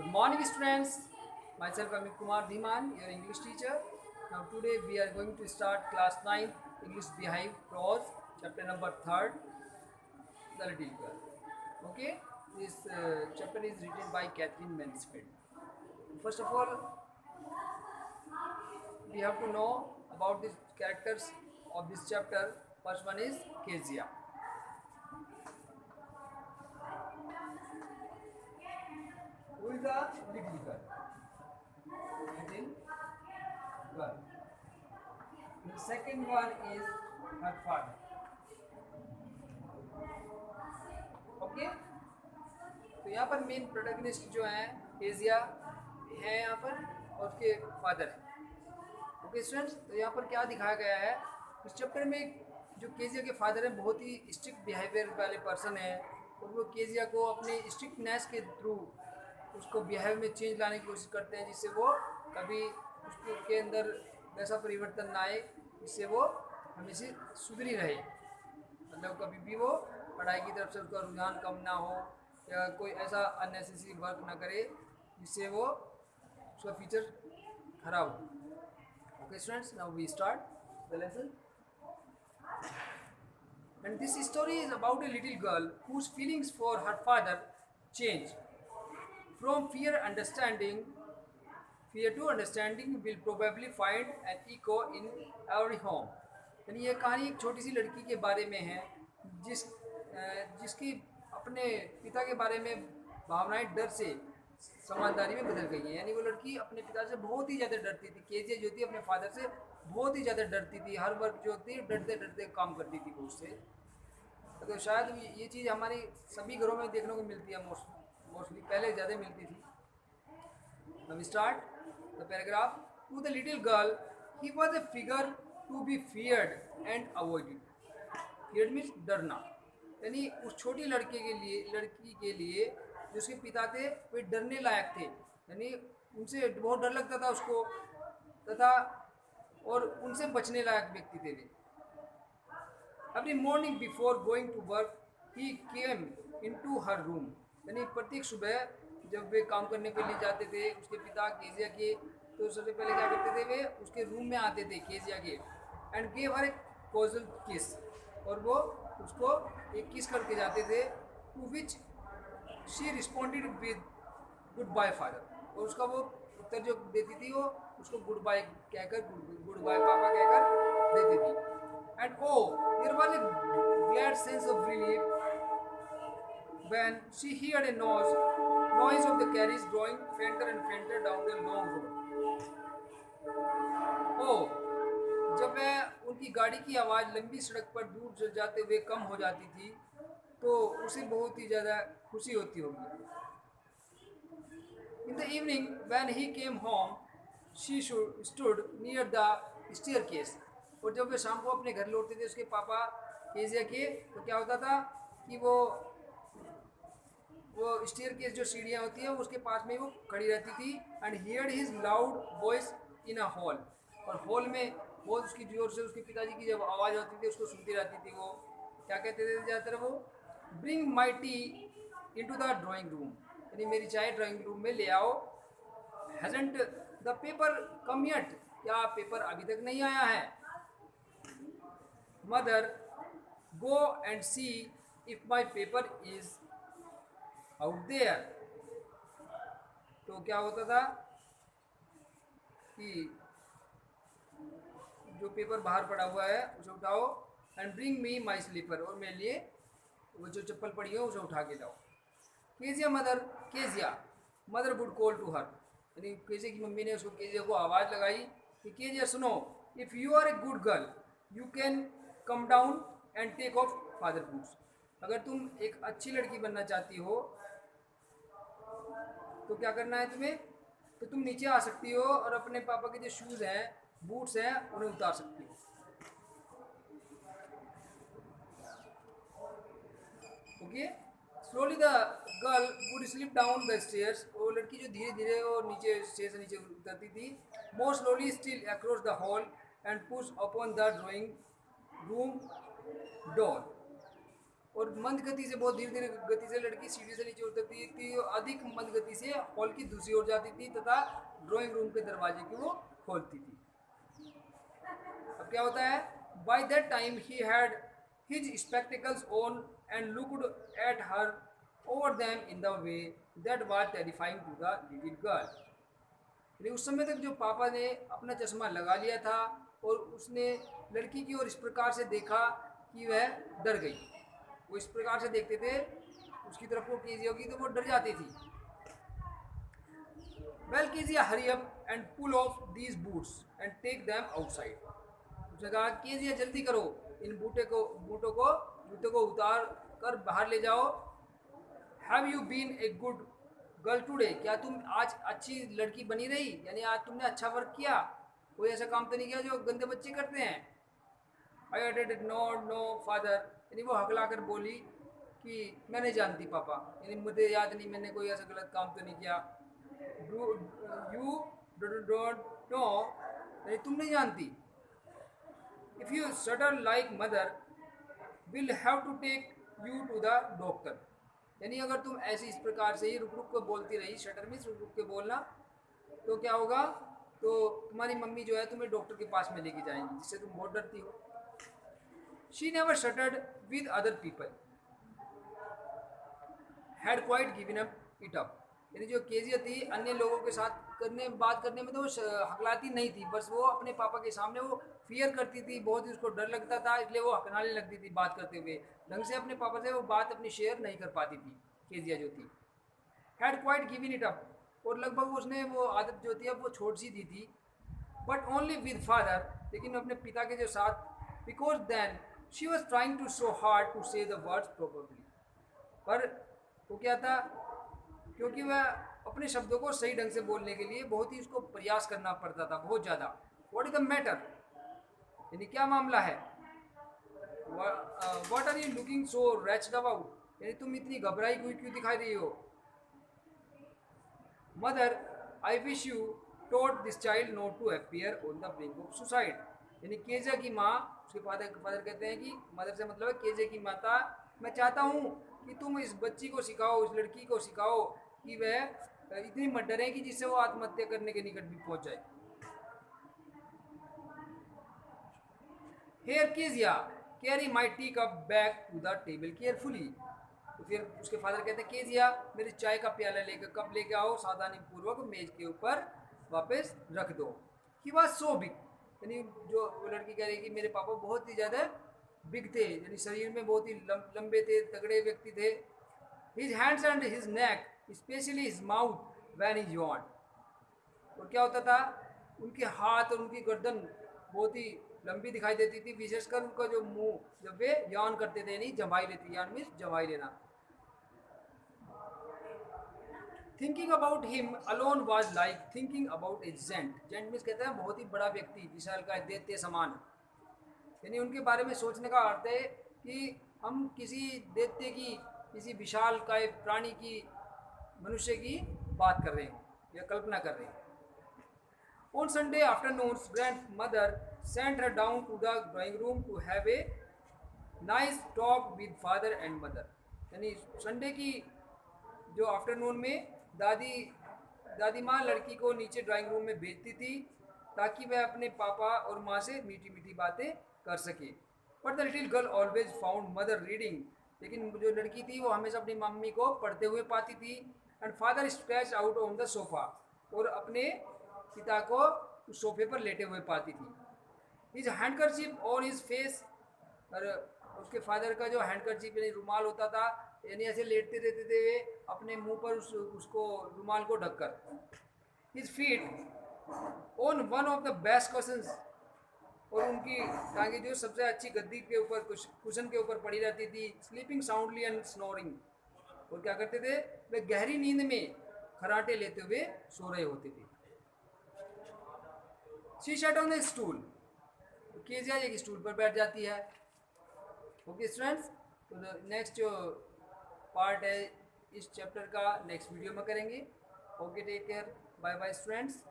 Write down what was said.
Good morning, students. Myself, Amit Kumar Dhiman, your English teacher. Now, today we are going to start class 9 English Behive Prose, chapter number 3rd, The Little Girl. Okay, this chapter is written by Catherine Mansfield. First of all, we have to know about the characters of this chapter. First one is Kezia. Who is the little girl? Little girl. The second one is her father. Okay, तो यहाँ पर main protagonist जो हैं Kezia है यहाँ पर और उसके फादर हैं। ओके स्टूडेंट्स, तो यहाँ पर क्या दिखाया गया है इस चैप्टर में, जो केजिया के फादर हैं बहुत ही स्ट्रिक्ट बिहेवियर वाले पर्सन हैं और वो केजिया को अपने स्ट्रिक्टनेस के थ्रू उसको बिहेव में चेंज लाने की कोशिश करते हैं, जिससे वो कभी उसके अंदर वैसा परिवर्तन ना आए जिससे वो हमेशा सुधरी रहे। मतलब कभी भी वो पढ़ाई की तरफ से उसका रुझान कम ना हो या कोई ऐसा अननेसेसरी वर्क ना करे जिससे वो उसका फ्यूचर खराब हो। Okay students, now we start the lesson. And this story is about a little girl whose feelings for her father change from fear to understanding will probably find an echo in every home. यानी ये कहानी एक छोटी सी लड़की के बारे में है जिसकी अपने पिता के बारे में भावनाएं डर से समझदारी में बदल गई हैं। यानी वो लड़की अपने पिता से बहुत ही ज़्यादा डरती थी। केजिया जो थी अपने फादर से बहुत ही ज़्यादा डरती थी। हर वर्क जो थी डरते डरते काम करती थी वो उससे। तो शायद ये चीज़ हमारी सभी घरों में देखने को मिलती है, मोस्टली पहले ज़्यादा मिलती थी। Now we start the paragraph. To the little girl, he was a figure to be feared and avoided. Feared means डरना। यानी उस छोटी लड़की के लिए जो उसके पिता थे वे डरने लायक थे। यानी उनसे बहुत डर लगता था उसको तथा और उनसे बचने लायक व्यक्ति थे वे। Every morning before going to work, he came into her room. यानी प्रत्येक सुबह जब वे काम करने के लिए जाते थे उसके पिता केजिया के, तो सबसे पहले क्या करते थे वे उसके रूम में आते थे केजिया के, and gave her a casual kiss, और वो उसको एक किस करके जाते थे। To which she responded with goodbye father, और उसका वो उत्तर जो देती थी वो उसको गुड बाय कहकर, गुड बाय पापा कहकर देती थी। And oh there was a glad sense of relief when she heard a noise of the carriage drawing fainter and fainter down the long road. Oh, जब वह उनकी गाड़ी की आवाज़ लंबी सड़क पर दूर जाते हुए कम हो जाती थी तो उसे बहुत ही ज़्यादा खुशी होती होगी। In the evening when he came home, she stood near the staircase. और जब वे शाम को अपने घर लौटते थे उसके पापा केजिया के, तो क्या होता था कि वो स्टेयर केस जो सीढ़ियाँ होती हैं उसके पास में वो खड़ी रहती थी। And heard his loud voice in a hall, और हॉल में बहुत उसकी जोर से उसके पिताजी की जब आवाज़ होती थी उसको सुनती रहती थी। वो क्या कहते थे ज़्यादातर, वो bring my tea into the drawing room, यानी मेरी चाय ड्राइंग रूम में ले आओ। Hasn't the paper come yet, क्या पेपर अभी तक नहीं आया है। Mother go and see if my paper is out there. तो क्या होता था कि जो पेपर बाहर पड़ा हुआ है उसे उठाओ, and bring me my slipper, और मेरे लिए वो जो चप्पल पड़ी हो उसे उठा के लाओ। Kezia mother would call to her, यानी केजिया की मम्मी ने उसको केजिया को आवाज़ लगाई कि केजिया सुनो, if you are a good girl you can come down and take off father boots. अगर तुम एक अच्छी लड़की बनना चाहती हो तो क्या करना है तुम्हें, तो तुम नीचे आ सकती हो और अपने पापा के जो शूज़ हैं, बूट्स हैं, उन्हें उतार सकती हो। Okay, slowly the girl would slip down the stairs, वो लड़की जो धीरे धीरे और नीचे स्टेयर से नीचे उतरती थी। मोर slowly still across the hall and push upon the drawing room door, और मंद गति से, बहुत धीरे धीरे गति से लड़की सीढ़ी से नीचे उतरती थी, अधिक मंद गति से हॉल की दूसरी ओर जाती थी तथा ड्राइंग रूम के दरवाजे की वो खोलती थी। अब क्या होता है, by that time he had his spectacles on and looked at her over them in the way that was terrifying to the little girl. उस समय तक जो पापा ने अपना चश्मा लगा लिया था और उसने लड़की की ओर इस प्रकार से देखा कि वह डर गई। वो इस प्रकार से देखते थे, उसकी तरफ वो कीजिए होगी तो वो डर जाती थी। Well Kezia, hurry up and pull off these boots and take them outside. उसने कहा कीजिए, जल्दी करो, इन जूतों को उतार कर बाहर ले जाओ। Have you been a good girl today, क्या तुम आज अच्छी लड़की बनी रही, यानी आज तुमने अच्छा वर्क किया, कोई ऐसा काम तो नहीं किया जो गंदे बच्चे करते हैं। I did not know father, यानी वो हकला कर बोली कि मैं नहीं जानती पापा, यानी मुझे याद नहीं, मैंने कोई ऐसा गलत काम तो नहीं किया। यू डोंट नो, यानी तुम नहीं जानती। If you stutter like mother will have to take you to the doctor, यानी अगर तुम ऐसी इस प्रकार से ही रुक रुक कर बोलती रही, शटर में रुक रुक के बोलना, तो क्या होगा, तो तुम्हारी मम्मी जो है तुम्हें डॉक्टर के पास में लेके जाएंगी, जिससे तुम बहुत डरती हो। She never shattered with other people had quite given up it up, यानी जो केजिया थी अन्य लोगों के साथ बात करने में तो वो हकलाती नहीं थी, बस वो अपने पापा के सामने वो फियर करती थी, बहुत ही उसको डर लगता था, इसलिए वो हकलाने लगती थी बात करते हुए, ढंग से अपने पापा से वो बात अपनी शेयर नहीं कर पाती थी केजिया जो थी। Had quite given it up, और लगभग उसने वो आदत जो थी अब वो छोड़ सी दी थी। बट ओनली विद फादर, लेकिन अपने पिता के जो साथ, because then she was trying to so hard to say the words properly, पर वो क्या था, क्योंकि वह अपने शब्दों को सही ढंग से बोलने के लिए बहुत ही उसको प्रयास करना पड़ता था, बहुत ज़्यादा। व्हाट इज द मैटर, यानी क्या मामला है। What are you looking so wretched about, यानी तुम इतनी घबराई हुई क्यों दिखाई रही हो। Mother, I wish you taught this child not to appear on the brink of suicide, यानी केजे की माँ, उसके फादर कहते हैं कि मदर से मतलब है केजे की माता, मैं चाहता हूँ कि तुम इस बच्ची को सिखाओ, इस लड़की को सिखाओ कि वह इतनी मत डरे कि जिससे वो आत्महत्या करने के निकट भी पहुँच जाए। Here Kezia, carry my tea cup back to the table carefully, तो फिर उसके फादर कहते हैं केजिया, मेरी चाय का प्याला लेकर कप लेके आओ, सावधानी पूर्वक मेज के ऊपर वापस रख दो। ही वॉज सो बिग, यानी जो वो लड़की कह रही कि मेरे पापा बहुत ही ज़्यादा बिग थे, यानी शरीर में बहुत ही लंबे थे, तगड़े व्यक्ति थे। His hands and his neck specially his mouth when is yawn, और क्या होता था, उनके हाथ और उनकी गर्दन बहुत ही लंबी दिखाई देती थी, विशेषकर उनका जो मुंह, जब वे यान करते थे, नहीं जमाई लेती, यान मीन्स जमाई लेना। Thinking about him alone was like thinking about a gent, gent means कहते हैं बहुत ही बड़ा व्यक्ति, विशाल का दैत्य समान, यानी उनके बारे में सोचने का अर्थ है कि हम किसी दैत्य की, किसी विशाल काय प्राणी की, मनुष्य की बात कर रहे हैं या कल्पना कर रहे हैं। On Sunday afternoons, grandmother sent her down to the drawing room to have a nice talk with father and mother, यानी संडे की जो आफ्टरनून में दादी माँ लड़की को नीचे ड्राइंग रूम में भेजती थी ताकि वह अपने पापा और माँ से मीठी मीठी बातें कर सके। But the little girl always found mother reading, लेकिन जो लड़की थी वो हमेशा अपनी मम्मी को पढ़ते हुए पाती थी। And father stretch out on the sofa, और अपने पिता को उस सोफे पर लेटे हुए पाती थी। His handkerchief on his face, और उसके फादर का जो हैंडकरचीफ यानी रुमाल होता था, यानी ऐसे लेटते रहते थे वे अपने मुंह पर उसको रुमाल को ढककर। His feet on one of the best cushions, और उनकी टांगे जो सबसे अच्छी गद्दी के ऊपर, कुशन के ऊपर पड़ी रहती थी। स्लीपिंग साउंडली एंड स्नोरिंग, और क्या करते थे, वे गहरी नींद में खराटे लेते हुए सो रहे होते थे। She sat on the stool, Kezia एक स्टूल पर बैठ जाती है। ओके स्टूडेंट्स, तो नेक्स्ट जो पार्ट है इस चैप्टर का नेक्स्ट वीडियो में करेंगे। Okay, take care, bye bye students.